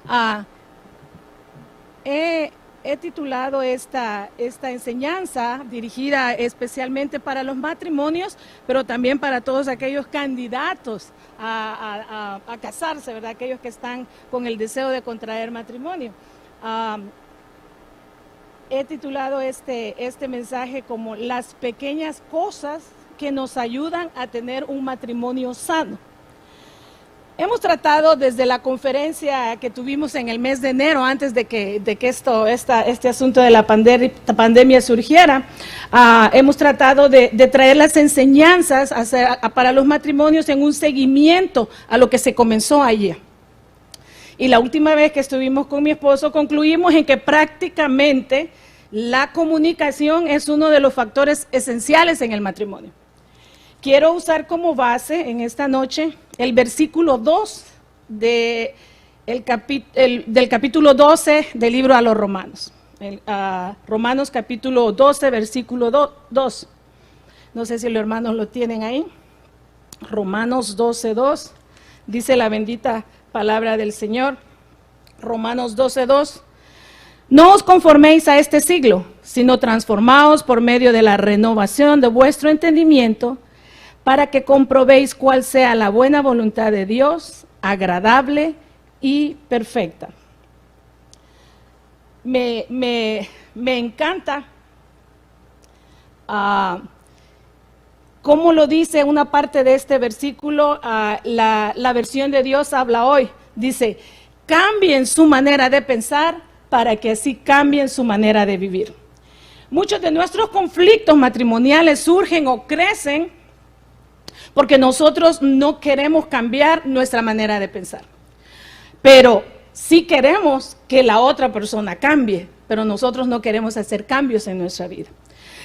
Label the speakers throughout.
Speaker 1: Ah, he titulado esta enseñanza dirigida especialmente para los matrimonios, pero también para todos aquellos candidatos a casarse, ¿verdad? Aquellos que están con el deseo de contraer matrimonio. He titulado este mensaje como las pequeñas cosas que nos ayudan a tener un matrimonio sano. Hemos tratado desde la conferencia que tuvimos en el mes de enero, antes de que este asunto de la pandemia surgiera, hemos tratado de traer las enseñanzas para los matrimonios en un seguimiento a lo que se comenzó ayer. Y la última vez que estuvimos con mi esposo concluimos en que prácticamente la comunicación es uno de los factores esenciales en el matrimonio. Quiero usar como base en esta noche el versículo 2 del capítulo 12 del libro a los Romanos. Romanos capítulo 12, versículo 2. No sé si los hermanos lo tienen ahí. Romanos 12, 2. Dice la bendita palabra del Señor. Romanos 12, 2. No os conforméis a este siglo, sino transformaos por medio de la renovación de vuestro entendimiento, para que comprobéis cuál sea la buena voluntad de Dios, agradable y perfecta. Me encanta cómo lo dice una parte de este versículo, la versión de Dios habla hoy. Dice, cambien su manera de pensar para que así cambien su manera de vivir. Muchos de nuestros conflictos matrimoniales surgen o crecen porque nosotros no queremos cambiar nuestra manera de pensar. Pero sí queremos que la otra persona cambie, pero nosotros no queremos hacer cambios en nuestra vida.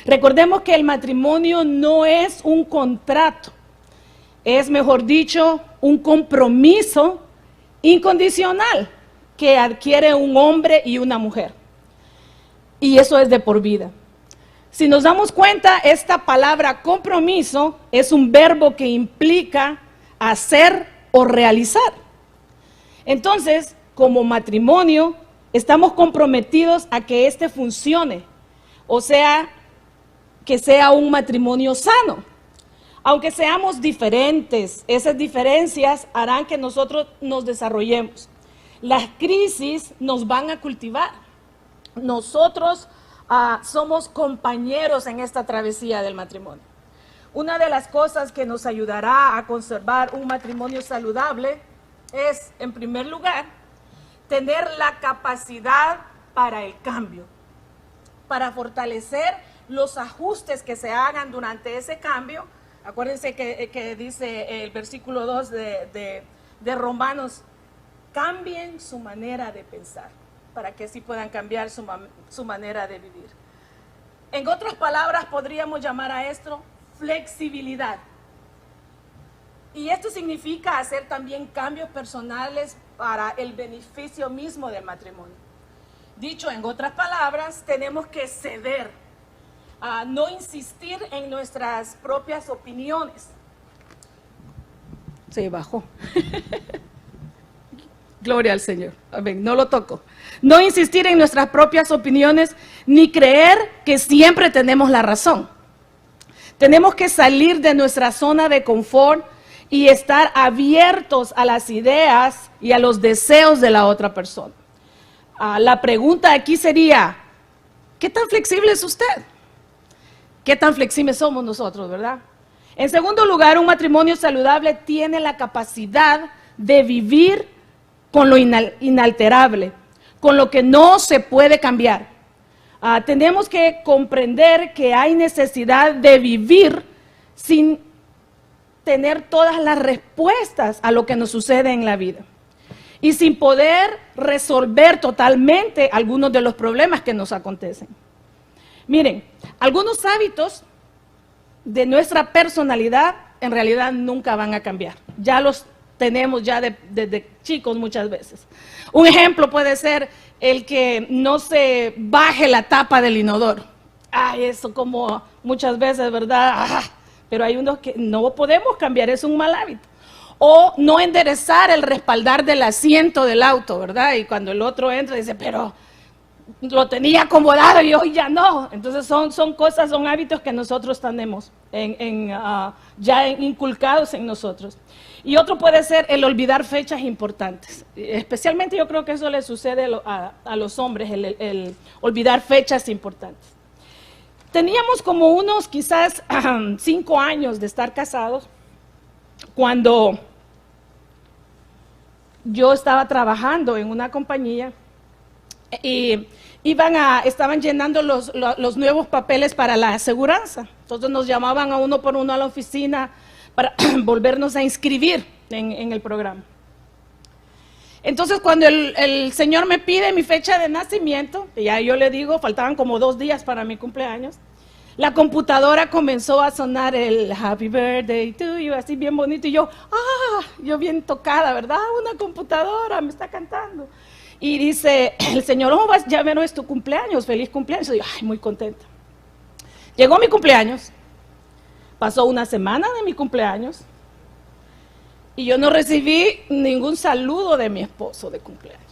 Speaker 1: Recordemos que el matrimonio no es un contrato, es, mejor dicho, un compromiso incondicional que adquiere un hombre y una mujer. Y eso es de por vida. Si nos damos cuenta, esta palabra compromiso es un verbo que implica hacer o realizar. Entonces, como matrimonio, estamos comprometidos a que este funcione, o sea, que sea un matrimonio sano. Aunque seamos diferentes, esas diferencias harán que nosotros nos desarrollemos. Las crisis nos van a cultivar. Nosotros somos compañeros en esta travesía del matrimonio. Una de las cosas que nos ayudará a conservar un matrimonio saludable es, en primer lugar, tener la capacidad para el cambio, para fortalecer los ajustes que se hagan durante ese cambio. Acuérdense que dice el versículo 2 de Romanos, cambien su manera de pensar, para que así puedan cambiar su manera de vivir. En otras palabras, podríamos llamar a esto flexibilidad. Y esto significa hacer también cambios personales para el beneficio mismo del matrimonio. Dicho en otras palabras, tenemos que ceder, no insistir en nuestras propias opiniones. Se bajó. Gloria al Señor. Amén. No lo toco. No insistir en nuestras propias opiniones ni creer que siempre tenemos la razón. Tenemos que salir de nuestra zona de confort y estar abiertos a las ideas y a los deseos de la otra persona. La pregunta aquí sería, ¿qué tan flexible es usted? ¿Qué tan flexibles somos nosotros, verdad? En segundo lugar, un matrimonio saludable tiene la capacidad de vivir con lo inalterable, con lo que no se puede cambiar. Tenemos que comprender que hay necesidad de vivir sin tener todas las respuestas a lo que nos sucede en la vida y sin poder resolver totalmente algunos de los problemas que nos acontecen. Miren, algunos hábitos de nuestra personalidad en realidad nunca van a cambiar. Ya los tenemos ya desde chicos muchas veces. Un ejemplo puede ser el que no se baje la tapa del inodoro. Eso como muchas veces, ¿verdad? Pero hay unos que no podemos cambiar, es un mal hábito. O no enderezar el respaldar del asiento del auto, ¿verdad? Y cuando el otro entra dice, pero lo tenía acomodado y hoy ya no. Entonces son cosas, son hábitos que nosotros tenemos ya inculcados en nosotros. Y otro puede ser el olvidar fechas importantes. Especialmente yo creo que eso le sucede a los hombres, el olvidar fechas importantes. Teníamos como unos quizás 5 años de estar casados cuando yo estaba trabajando en una compañía y estaban llenando los nuevos papeles para la aseguranza. Entonces nos llamaban a uno por uno a la oficina para volvernos a inscribir en el programa. Entonces cuando el señor me pide mi fecha de nacimiento, y ya yo le digo, faltaban como 2 días para mi cumpleaños, la computadora comenzó a sonar el Happy Birthday to you, así bien bonito, y yo bien tocada, ¿verdad? Una computadora me está cantando. Y dice el señor, ya no es tu cumpleaños, feliz cumpleaños. Y yo, muy contenta. Llegó mi cumpleaños, pasó una semana de mi cumpleaños, y yo no recibí ningún saludo de mi esposo de cumpleaños.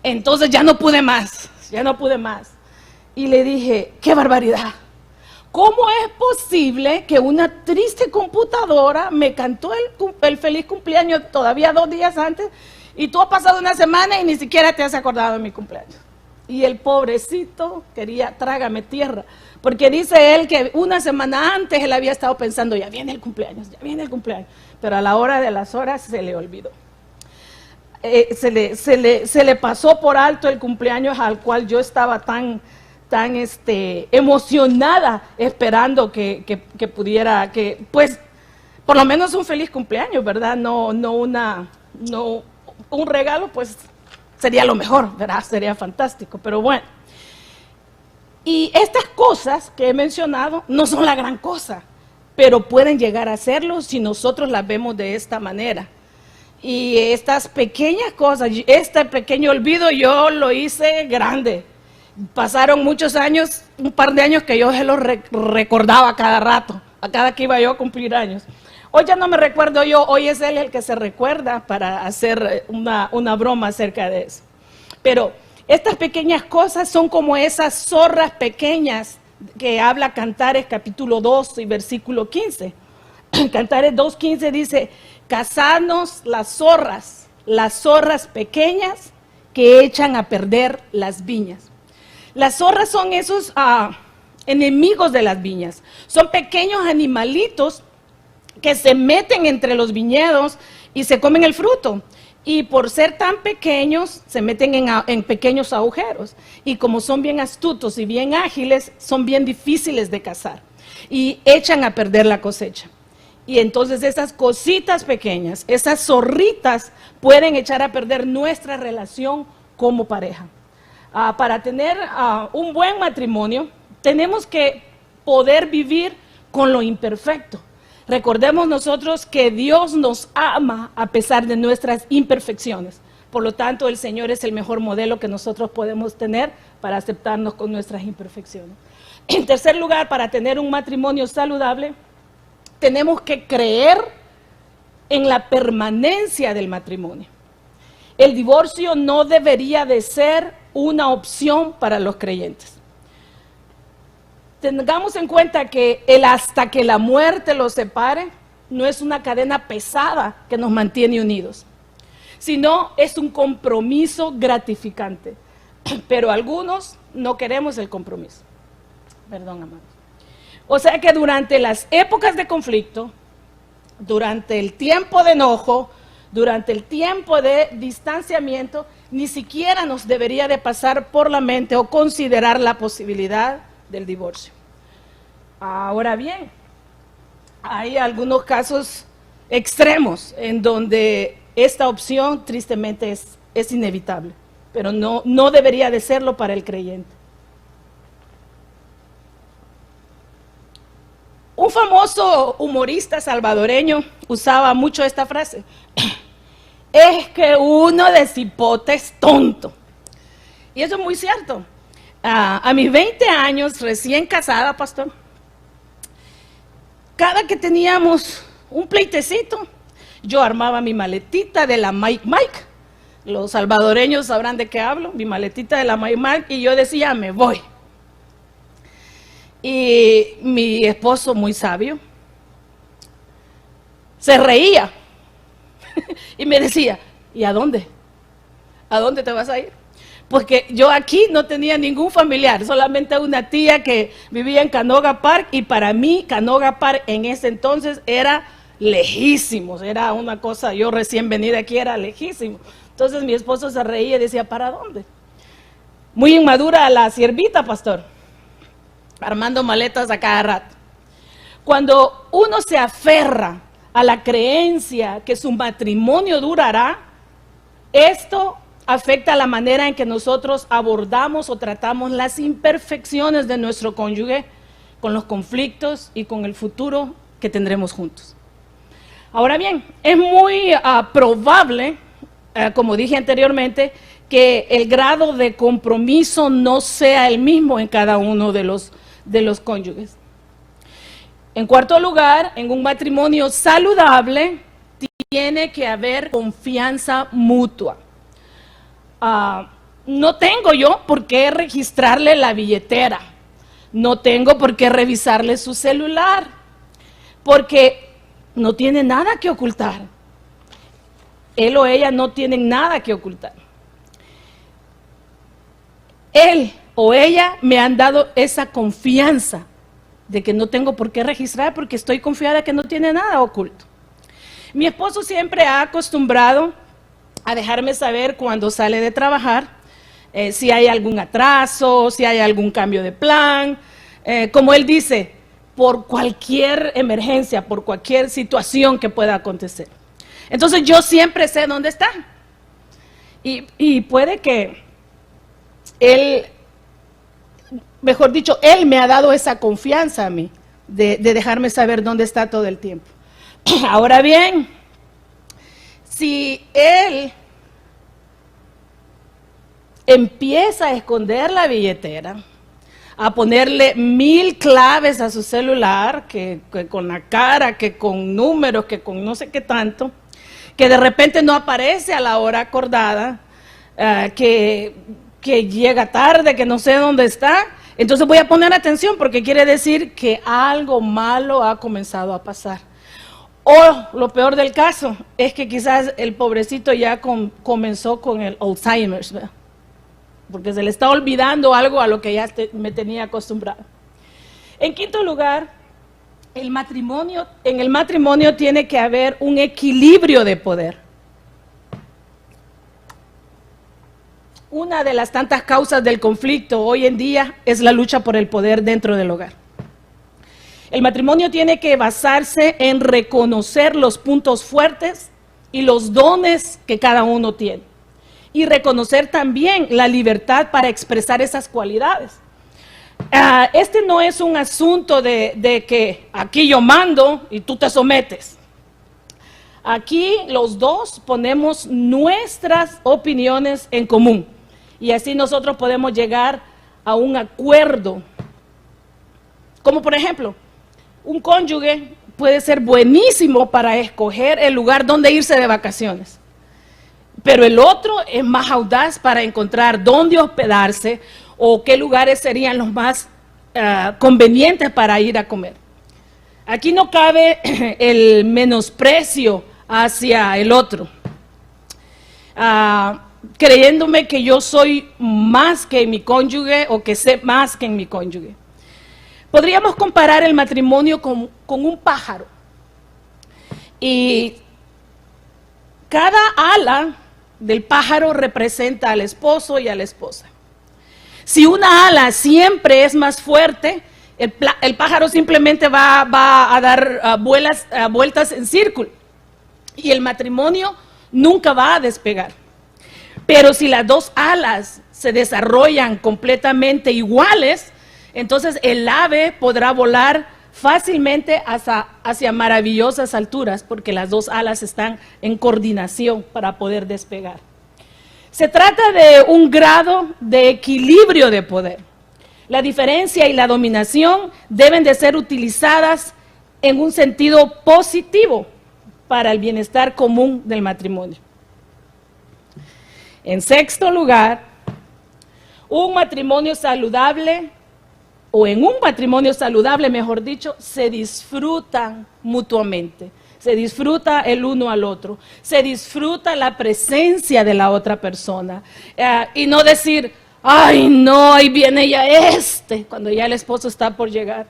Speaker 1: Entonces ya no pude más. Y le dije, qué barbaridad. ¿Cómo es posible que una triste computadora me cantó el feliz cumpleaños todavía 2 días antes y tú has pasado una semana y ni siquiera te has acordado de mi cumpleaños? Y el pobrecito quería, trágame tierra, porque dice él que una semana antes él había estado pensando, ya viene el cumpleaños, pero a la hora de las horas se le olvidó. Se le pasó por alto el cumpleaños al cual yo estaba tan emocionada esperando que pudiera, pues por lo menos un feliz cumpleaños, ¿verdad? No un regalo, pues sería lo mejor, ¿verdad? Sería fantástico, pero bueno. Y estas cosas que he mencionado no son la gran cosa, pero pueden llegar a serlo si nosotros las vemos de esta manera. Y estas pequeñas cosas, este pequeño olvido yo lo hice grande. Pasaron muchos años, un par de años que yo se lo recordaba cada rato, a cada que iba yo a cumplir años. Hoy ya no me recuerdo yo, hoy es él el que se recuerda para hacer una broma acerca de eso. Pero estas pequeñas cosas son como esas zorras pequeñas que habla Cantares capítulo 2 y versículo 15. Cantares 2:15 dice, cazadnos las zorras pequeñas que echan a perder las viñas. Las zorras son esos enemigos de las viñas. Son pequeños animalitos que se meten entre los viñedos y se comen el fruto. Y por ser tan pequeños, se meten en pequeños agujeros. Y como son bien astutos y bien ágiles, son bien difíciles de cazar. Y echan a perder la cosecha. Y entonces esas cositas pequeñas, esas zorritas, pueden echar a perder nuestra relación como pareja. Para tener un buen matrimonio, tenemos que poder vivir con lo imperfecto. Recordemos nosotros que Dios nos ama a pesar de nuestras imperfecciones. Por lo tanto, el Señor es el mejor modelo que nosotros podemos tener para aceptarnos con nuestras imperfecciones. En tercer lugar, para tener un matrimonio saludable, tenemos que creer en la permanencia del matrimonio. El divorcio no debería de ser una opción para los creyentes. Tengamos en cuenta que el hasta que la muerte los separe no es una cadena pesada que nos mantiene unidos, sino es un compromiso gratificante. Pero algunos no queremos el compromiso. Perdón, amados. O sea que durante las épocas de conflicto, durante el tiempo de enojo, durante el tiempo de distanciamiento, ni siquiera nos debería de pasar por la mente o considerar la posibilidad del divorcio. Ahora bien, hay algunos casos extremos en donde esta opción tristemente es inevitable, pero no debería de serlo para el creyente. Un famoso humorista salvadoreño usaba mucho esta frase: es que uno de cipote es tonto. Y eso es muy cierto. A mis 20 años, recién casada, pastor, cada que teníamos un pleitecito. Yo armaba mi maletita de la Mike Mike. Los salvadoreños sabrán de qué hablo. Mi maletita de la Mike Mike. Y yo decía, me voy. Y mi esposo, muy sabio, se reía. Y me decía, ¿y a dónde? ¿A dónde te vas a ir? Porque yo aquí no tenía ningún familiar, solamente una tía que vivía en Canoga Park, y para mí Canoga Park en ese entonces era lejísimo, era una cosa, yo recién venida aquí era lejísimo. Entonces mi esposo se reía y decía, ¿para dónde? Muy inmadura la siervita, pastor, armando maletas a cada rato. Cuando uno se aferra a la creencia que su matrimonio durará, esto afecta la manera en que nosotros abordamos o tratamos las imperfecciones de nuestro cónyuge, con los conflictos y con el futuro que tendremos juntos. Ahora bien, es muy probable, como dije anteriormente, que el grado de compromiso no sea el mismo en cada uno de los cónyuges. En cuarto lugar, en un matrimonio saludable tiene que haber confianza mutua. No tengo yo por qué registrarle la billetera, no tengo por qué revisarle su celular, porque no tiene nada que ocultar. Él o ella no tienen nada que ocultar. Él o ella me han dado esa confianza de que no tengo por qué registrar porque estoy confiada que no tiene nada oculto. Mi esposo siempre ha acostumbrado a dejarme saber cuando sale de trabajar, si hay algún atraso, si hay algún cambio de plan, como él dice, por cualquier emergencia, por cualquier situación que pueda acontecer. Entonces yo siempre sé dónde está. Y puede que él, mejor dicho, él me ha dado esa confianza a mí, de dejarme saber dónde está todo el tiempo. Ahora bien, si él empieza a esconder la billetera, a ponerle 1000 claves a su celular, que con la cara, que con números, que con no sé qué tanto, que de repente no aparece a la hora acordada, que llega tarde, que no sé dónde está, entonces voy a poner atención porque quiere decir que algo malo ha comenzado a pasar. O lo peor del caso es que quizás el pobrecito ya comenzó con el Alzheimer's, ¿verdad? Porque se le está olvidando algo a lo que ya me tenía acostumbrado. En quinto lugar, en el matrimonio tiene que haber un equilibrio de poder. Una de las tantas causas del conflicto hoy en día es la lucha por el poder dentro del hogar. El matrimonio tiene que basarse en reconocer los puntos fuertes y los dones que cada uno tiene. Y reconocer también la libertad para expresar esas cualidades. Este no es un asunto de que aquí yo mando y tú te sometes. Aquí los dos ponemos nuestras opiniones en común. Y así nosotros podemos llegar a un acuerdo. Como por ejemplo, un cónyuge puede ser buenísimo para escoger el lugar donde irse de vacaciones, pero el otro es más audaz para encontrar dónde hospedarse o qué lugares serían los más convenientes para ir a comer. Aquí no cabe el menosprecio hacia el otro, creyéndome que yo soy más que mi cónyuge o que sé más que mi cónyuge. Podríamos comparar el matrimonio con un pájaro. Y cada ala del pájaro representa al esposo y a la esposa. Si una ala siempre es más fuerte, el pájaro simplemente va a dar vueltas en círculo. Y el matrimonio nunca va a despegar. Pero si las dos alas se desarrollan completamente iguales, entonces el ave podrá volar fácilmente hacia maravillosas alturas, porque las dos alas están en coordinación para poder despegar. Se trata de un grado de equilibrio de poder. La diferencia y la dominación deben de ser utilizadas en un sentido positivo para el bienestar común del matrimonio. En sexto lugar, un matrimonio saludable, o en un matrimonio saludable, mejor dicho, se disfrutan mutuamente. Se disfruta el uno al otro, se disfruta la presencia de la otra persona. Y no decir, ay no, ahí viene ya cuando ya el esposo está por llegar.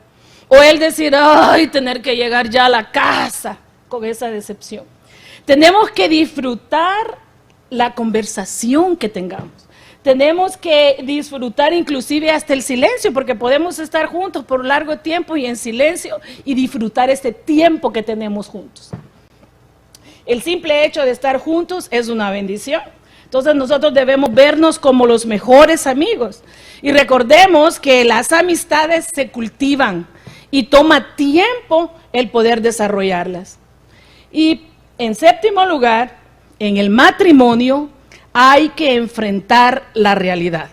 Speaker 1: O él decir, ay, tener que llegar ya a la casa con esa decepción. Tenemos que disfrutar la conversación que tengamos. Tenemos que disfrutar inclusive hasta el silencio, porque podemos estar juntos por largo tiempo y en silencio y disfrutar este tiempo que tenemos juntos. El simple hecho de estar juntos es una bendición. Entonces nosotros debemos vernos como los mejores amigos. Y recordemos que las amistades se cultivan y toma tiempo el poder desarrollarlas. Y en séptimo lugar, en el matrimonio, hay que enfrentar la realidad.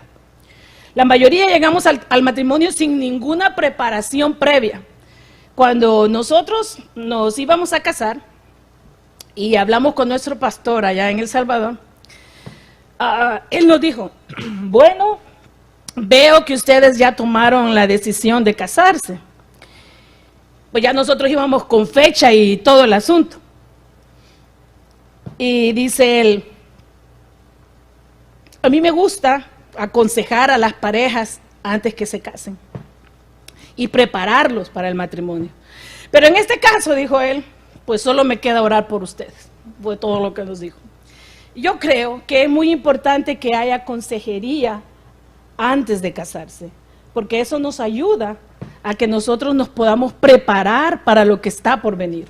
Speaker 1: La mayoría llegamos al matrimonio sin ninguna preparación previa. Cuando nosotros nos íbamos a casar y hablamos con nuestro pastor allá en El Salvador, él nos dijo, bueno, veo que ustedes ya tomaron la decisión de casarse. Pues ya nosotros íbamos con fecha y todo el asunto. Y dice él, a mí me gusta aconsejar a las parejas antes que se casen y prepararlos para el matrimonio. Pero en este caso, dijo él, pues solo me queda orar por ustedes. Fue todo lo que nos dijo. Yo creo que es muy importante que haya consejería antes de casarse, porque eso nos ayuda a que nosotros nos podamos preparar para lo que está por venir.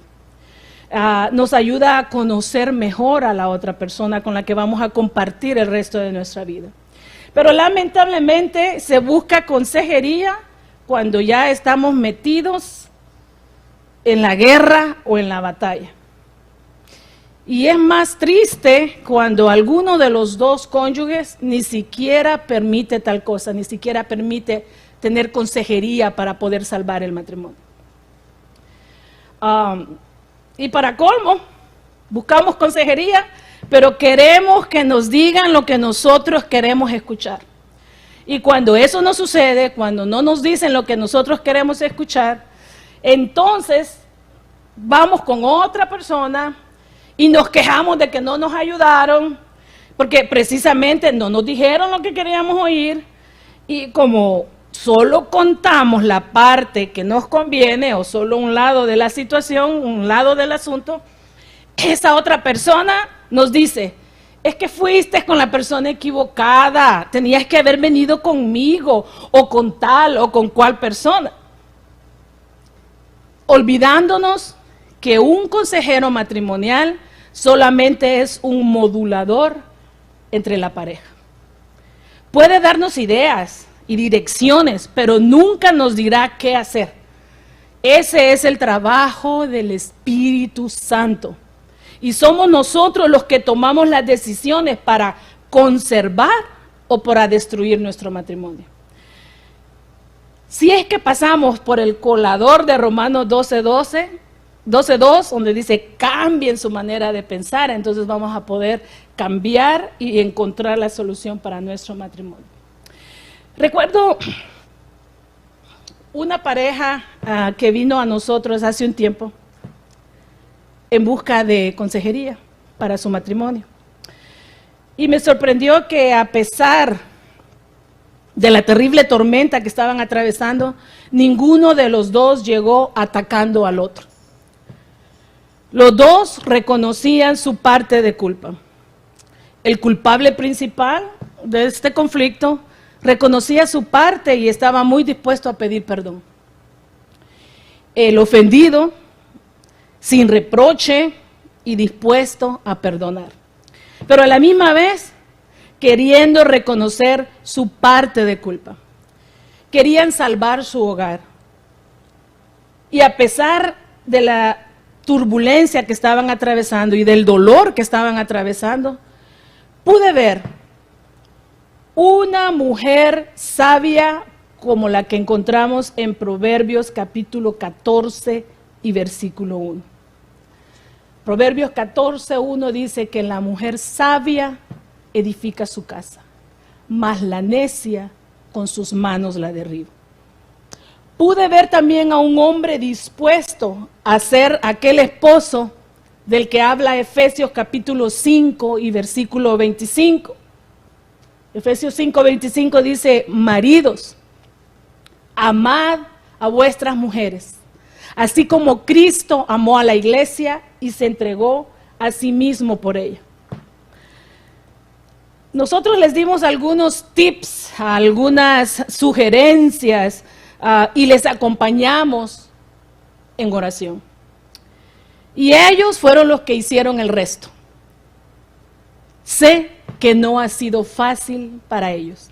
Speaker 1: Nos ayuda a conocer mejor a la otra persona con la que vamos a compartir el resto de nuestra vida. Pero lamentablemente se busca consejería cuando ya estamos metidos en la guerra o en la batalla. Y es más triste cuando alguno de los dos cónyuges ni siquiera permite tal cosa, ni siquiera permite tener consejería para poder salvar el matrimonio. Y para colmo, buscamos consejería, pero queremos que nos digan lo que nosotros queremos escuchar. Y cuando eso no sucede, cuando no nos dicen lo que nosotros queremos escuchar, entonces vamos con otra persona y nos quejamos de que no nos ayudaron, porque precisamente no nos dijeron lo que queríamos oír, y como solo contamos la parte que nos conviene o solo un lado de la situación, un lado del asunto, esa otra persona nos dice, es que fuiste con la persona equivocada, tenías que haber venido conmigo o con tal o con cual persona. Olvidándonos que un consejero matrimonial solamente es un modulador entre la pareja. Puede darnos ideas y direcciones, pero nunca nos dirá qué hacer. Ese es el trabajo del Espíritu Santo. Y somos nosotros los que tomamos las decisiones para conservar o para destruir nuestro matrimonio. Si es que pasamos por el colador de Romanos 12:2, donde dice cambien su manera de pensar, entonces vamos a poder cambiar y encontrar la solución para nuestro matrimonio. Recuerdo una pareja que vino a nosotros hace un tiempo en busca de consejería para su matrimonio. Y me sorprendió que a pesar de la terrible tormenta que estaban atravesando, ninguno de los dos llegó atacando al otro. Los dos reconocían su parte de culpa. El culpable principal de este conflicto reconocía su parte y estaba muy dispuesto a pedir perdón. El ofendido, sin reproche y dispuesto a perdonar. Pero a la misma vez, queriendo reconocer su parte de culpa. Querían salvar su hogar. Y a pesar de la turbulencia que estaban atravesando y del dolor que estaban atravesando, pude ver una mujer sabia como la que encontramos en Proverbios capítulo 14, y versículo 1. Proverbios 14:1 dice que la mujer sabia edifica su casa, mas la necia con sus manos la derriba. Pude ver también a un hombre dispuesto a ser aquel esposo del que habla Efesios capítulo 5 y versículo 25. Efesios 5:25 dice: maridos, amad a vuestras mujeres, así como Cristo amó a la iglesia y se entregó a sí mismo por ella. Nosotros les dimos algunos tips, algunas sugerencias y les acompañamos en oración. Y ellos fueron los que hicieron el resto. Sé que no ha sido fácil para ellos,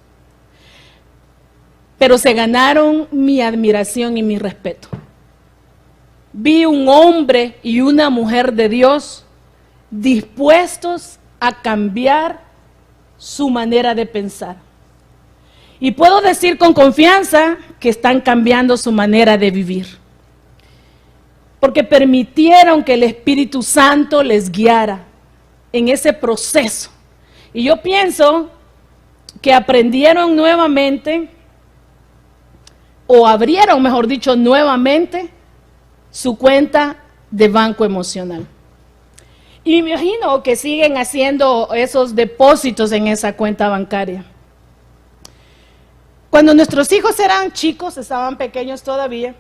Speaker 1: pero se ganaron mi admiración y mi respeto. Vi un hombre y una mujer de Dios dispuestos a cambiar su manera de pensar. Y puedo decir con confianza que están cambiando su manera de vivir, porque permitieron que el Espíritu Santo les guiara en ese proceso. Y yo pienso que aprendieron nuevamente, o abrieron, mejor dicho, nuevamente su cuenta de banco emocional. Y me imagino que siguen haciendo esos depósitos en esa cuenta bancaria. Cuando nuestros hijos eran chicos, estaban pequeños todavía,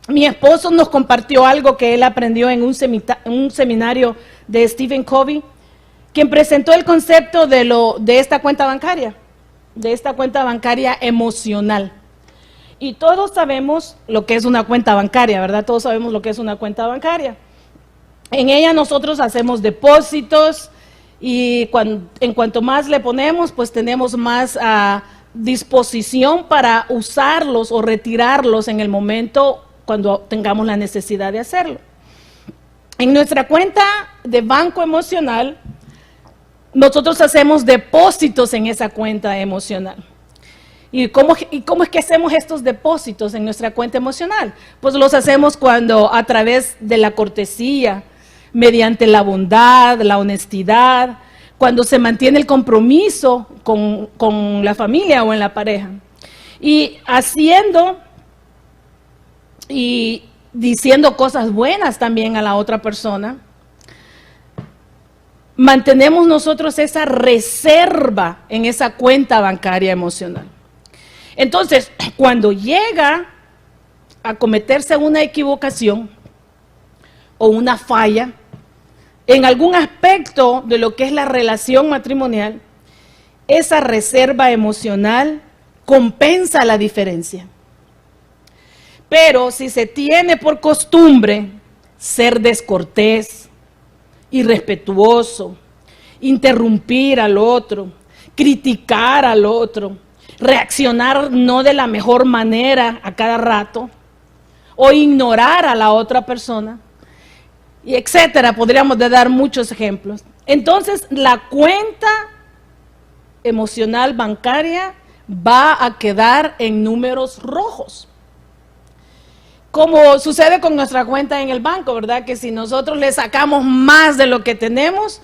Speaker 1: mi esposo nos compartió algo que él aprendió en un seminario de Stephen Covey, quien presentó el concepto de esta cuenta bancaria emocional. Y todos sabemos lo que es una cuenta bancaria, ¿verdad? Todos sabemos lo que es una cuenta bancaria. En ella nosotros hacemos depósitos y en cuanto más le ponemos, pues tenemos más disposición para usarlos o retirarlos en el momento cuando tengamos la necesidad de hacerlo. En nuestra cuenta de banco emocional, nosotros hacemos depósitos en esa cuenta emocional. ¿Y cómo es que hacemos estos depósitos en nuestra cuenta emocional? Pues los hacemos a través de la cortesía, mediante la bondad, la honestidad, cuando se mantiene el compromiso con la familia o en la pareja. Y haciendo y diciendo cosas buenas también a la otra persona, mantenemos nosotros esa reserva en esa cuenta bancaria emocional. Entonces, cuando llega a cometerse una equivocación o una falla en algún aspecto de lo que es la relación matrimonial, esa reserva emocional compensa la diferencia. Pero si se tiene por costumbre ser descortés, irrespetuoso, interrumpir al otro, criticar al otro, reaccionar no de la mejor manera a cada rato, o ignorar a la otra persona, y etcétera, podríamos dar muchos ejemplos. Entonces, la cuenta emocional bancaria va a quedar en números rojos. Como sucede con nuestra cuenta en el banco, ¿verdad? Que si nosotros le sacamos más de lo que tenemos,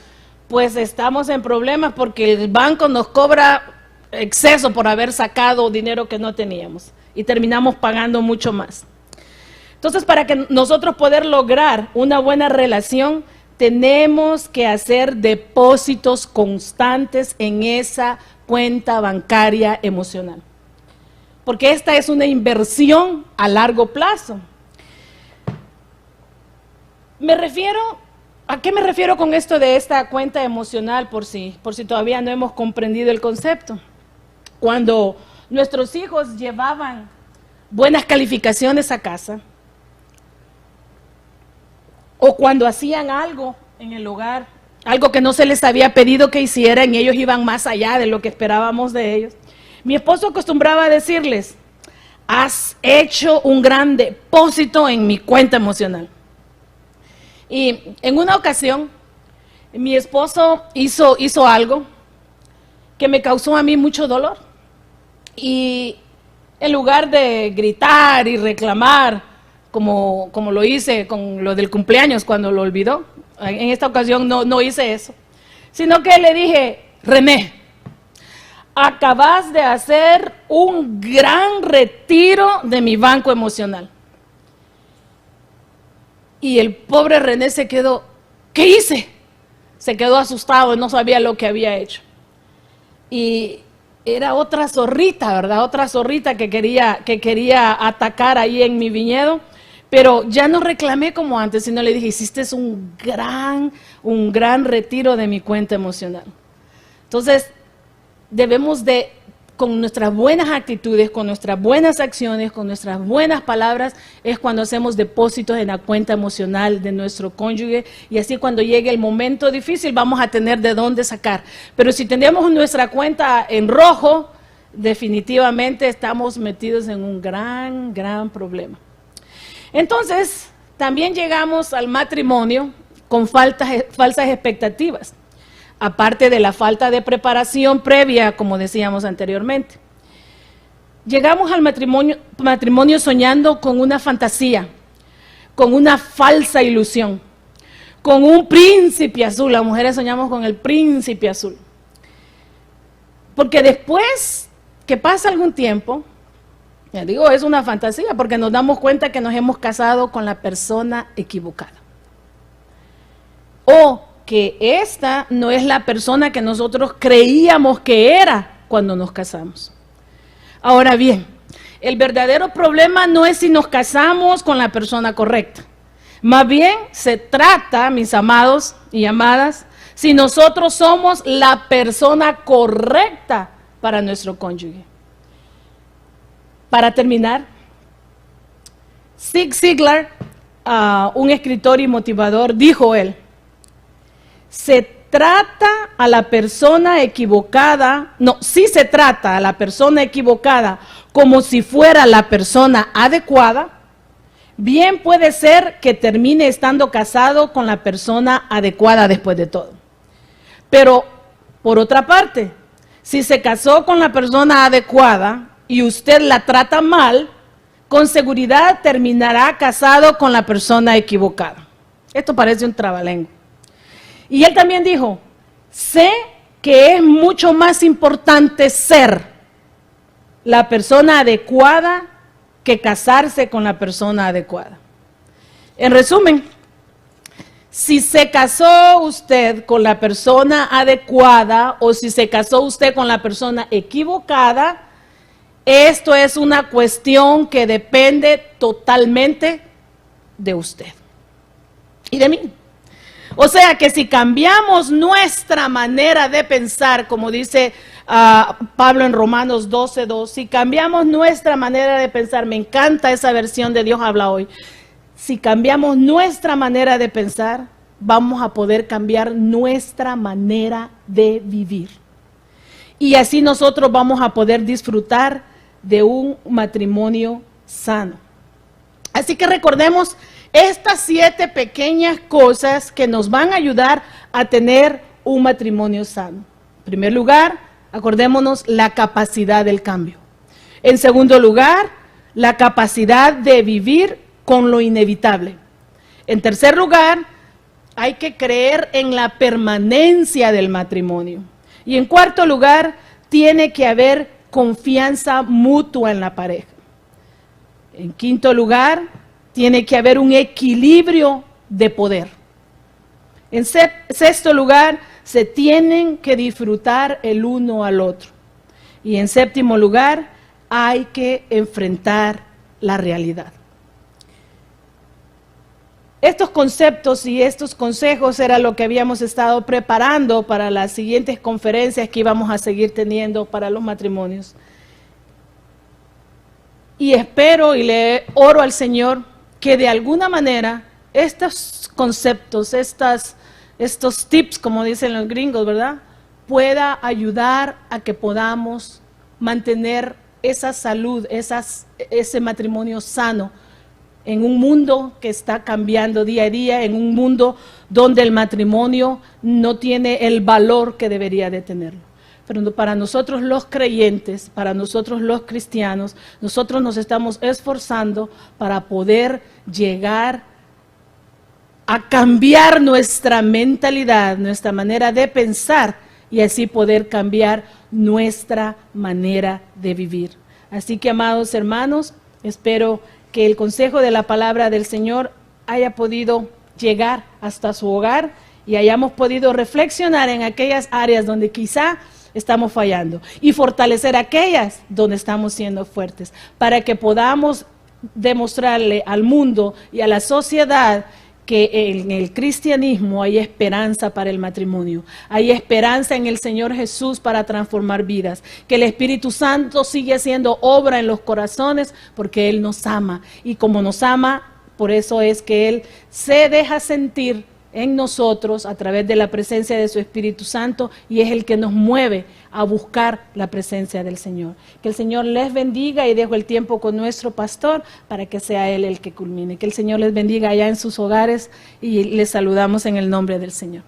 Speaker 1: pues estamos en problemas porque el banco nos cobra exceso por haber sacado dinero que no teníamos y terminamos pagando mucho más. Entonces, para que nosotros poder lograr una buena relación, tenemos que hacer depósitos constantes en esa cuenta bancaria emocional. Porque esta es una inversión a largo plazo. ¿A qué me refiero con esto de esta cuenta emocional por si todavía no hemos comprendido el concepto? Cuando nuestros hijos llevaban buenas calificaciones a casa, o cuando hacían algo en el hogar, algo que no se les había pedido que hicieran y ellos iban más allá de lo que esperábamos de ellos, mi esposo acostumbraba a decirles: has hecho un gran depósito en mi cuenta emocional. Y en una ocasión, mi esposo hizo algo que me causó a mí mucho dolor. Y en lugar de gritar y reclamar, como lo hice con lo del cumpleaños cuando lo olvidó. En esta ocasión no hice eso, sino que le dije: René, acabas de hacer un gran retiro de mi banco emocional. Y el pobre René se quedó: ¿qué hice? Se quedó asustado, no sabía lo que había hecho. Y era otra zorrita, ¿verdad? Otra zorrita que quería atacar ahí en mi viñedo. Pero ya no reclamé como antes, sino le dije: hiciste un gran retiro de mi cuenta emocional. Entonces, debemos de, con nuestras buenas actitudes, con nuestras buenas acciones, con nuestras buenas palabras, es cuando hacemos depósitos en la cuenta emocional de nuestro cónyuge, y así cuando llegue el momento difícil vamos a tener de dónde sacar. Pero si tenemos nuestra cuenta en rojo, definitivamente estamos metidos en un gran problema. Entonces, también llegamos al matrimonio con falsas expectativas, aparte de la falta de preparación previa, como decíamos anteriormente. Llegamos al matrimonio soñando con una fantasía, con una falsa ilusión, con un príncipe azul. Las mujeres soñamos con el príncipe azul. Porque después que pasa algún tiempo, ya digo, es una fantasía, porque nos damos cuenta que nos hemos casado con la persona equivocada. O que esta no es la persona que nosotros creíamos que era cuando nos casamos. Ahora bien, el verdadero problema no es si nos casamos con la persona correcta. Más bien se trata, mis amados y amadas, si nosotros somos la persona correcta para nuestro cónyuge. Para terminar, Zig Ziglar, un escritor y motivador, dijo él: si se trata a la persona equivocada como si fuera la persona adecuada, bien puede ser que termine estando casado con la persona adecuada después de todo. Pero, por otra parte, si se casó con la persona adecuada y usted la trata mal, con seguridad terminará casado con la persona equivocada. Esto parece un trabalengua. Y él también dijo: sé que es mucho más importante ser la persona adecuada que casarse con la persona adecuada. En resumen, si se casó usted con la persona adecuada o si se casó usted con la persona equivocada, esto es una cuestión que depende totalmente de usted y de mí. O sea que si cambiamos nuestra manera de pensar, como dice Pablo en Romanos 12:2, si cambiamos nuestra manera de pensar, me encanta esa versión de Dios habla hoy, si cambiamos nuestra manera de pensar, vamos a poder cambiar nuestra manera de vivir. Y así nosotros vamos a poder disfrutar de un matrimonio sano. Así que recordemos estas 7 pequeñas cosas que nos van a ayudar a tener un matrimonio sano. En primer lugar, acordémonos la capacidad del cambio. En segundo lugar, la capacidad de vivir con lo inevitable. En tercer lugar, hay que creer en la permanencia del matrimonio. Y en cuarto lugar, tiene que haber confianza mutua en la pareja. En quinto lugar, tiene que haber un equilibrio de poder. En sexto lugar, se tienen que disfrutar el uno al otro. Y en séptimo lugar, hay que enfrentar la realidad. Estos conceptos y estos consejos era lo que habíamos estado preparando para las siguientes conferencias que íbamos a seguir teniendo para los matrimonios. Y espero y le oro al Señor que de alguna manera estos conceptos, estos tips, como dicen los gringos, ¿verdad?, pueda ayudar a que podamos mantener esa salud, ese matrimonio sano, en un mundo que está cambiando día a día, en un mundo donde el matrimonio no tiene el valor que debería de tenerlo. pero para nosotros los creyentes, para nosotros los cristianos, nosotros nos estamos esforzando para poder llegar a cambiar nuestra mentalidad, nuestra manera de pensar y así poder cambiar nuestra manera de vivir. Así que, amados hermanos, espero que el consejo de la palabra del Señor haya podido llegar hasta su hogar y hayamos podido reflexionar en aquellas áreas donde quizá estamos fallando y fortalecer aquellas donde estamos siendo fuertes, para que podamos demostrarle al mundo y a la sociedad que en el cristianismo hay esperanza para el matrimonio, hay esperanza en el Señor Jesús para transformar vidas, que el Espíritu Santo sigue haciendo obra en los corazones porque Él nos ama, y como nos ama, por eso es que Él se deja sentir en nosotros a través de la presencia de su Espíritu Santo, y es el que nos mueve a buscar la presencia del Señor. Que el Señor les bendiga, y dejo el tiempo con nuestro pastor para que sea Él el que culmine. Que el Señor les bendiga allá en sus hogares y les saludamos en el nombre del Señor.